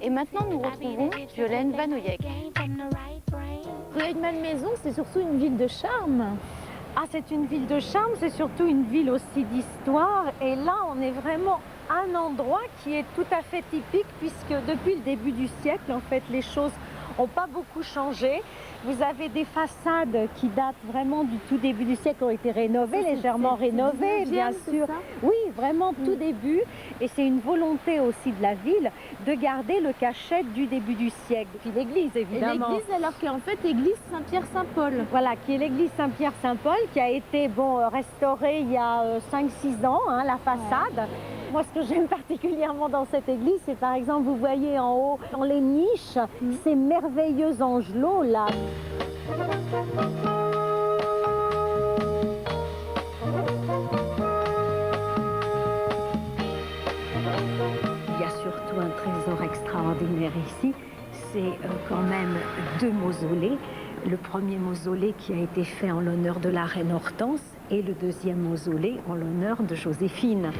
Et maintenant, nous retrouvons Violaine Vanoyek. Rueil-Malmaison, c'est surtout une ville de charme. Ah, c'est une ville de charme, c'est surtout une ville aussi d'histoire. Et là, on est vraiment à un endroit qui est tout à fait typique, puisque depuis le début du siècle, en fait, les choses n'ont pas beaucoup changé. Vous avez des façades qui datent vraiment du tout début du siècle, ont été rénovées, légèrement rénovées, bien sûr. Oui, vraiment tout début. Et c'est une volonté aussi de la ville de garder le cachet du début du siècle. Puis l'église, évidemment. Et l'église, alors qu'en fait, l'église Saint-Pierre-Saint-Paul. Voilà, qui est l'église Saint-Pierre-Saint-Paul, qui a été restaurée il y a 5-6 ans, hein, la façade. Moi, ce que j'aime particulièrement dans cette église, c'est par exemple, vous voyez en haut, dans les niches, ces merveilleux angelots là. Il y a surtout un trésor extraordinaire ici, c'est quand même 2 mausolées. Le premier mausolée qui a été fait en l'honneur de la reine Hortense et le deuxième mausolée en l'honneur de Joséphine.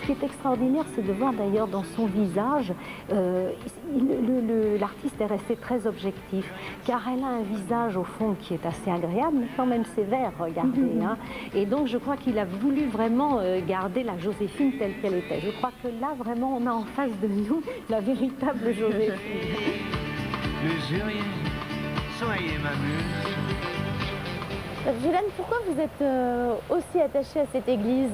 Ce qui est extraordinaire, c'est de voir d'ailleurs dans son visage, l'artiste est resté très objectif, car elle a un visage au fond qui est assez agréable, mais quand même sévère, regardez. Hein. Et donc je crois qu'il a voulu vraiment garder la Joséphine telle qu'elle était. Je crois que là, vraiment, on a en face de nous la véritable Joséphine. Soyez ma muse. Violaine, pourquoi vous êtes aussi attachée à cette église?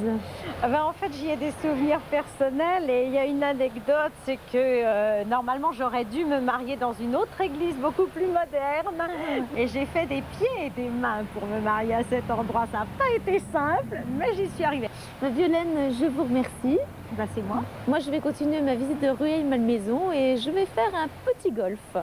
En fait, j'y ai des souvenirs personnels et il y a une anecdote, c'est que normalement j'aurais dû me marier dans une autre église beaucoup plus moderne et j'ai fait des pieds et des mains pour me marier à cet endroit. Ça n'a pas été simple, mais j'y suis arrivée. Violaine, je vous remercie. C'est moi. Moi, je vais continuer ma visite de Rueil-Malmaison et je vais faire un petit golf.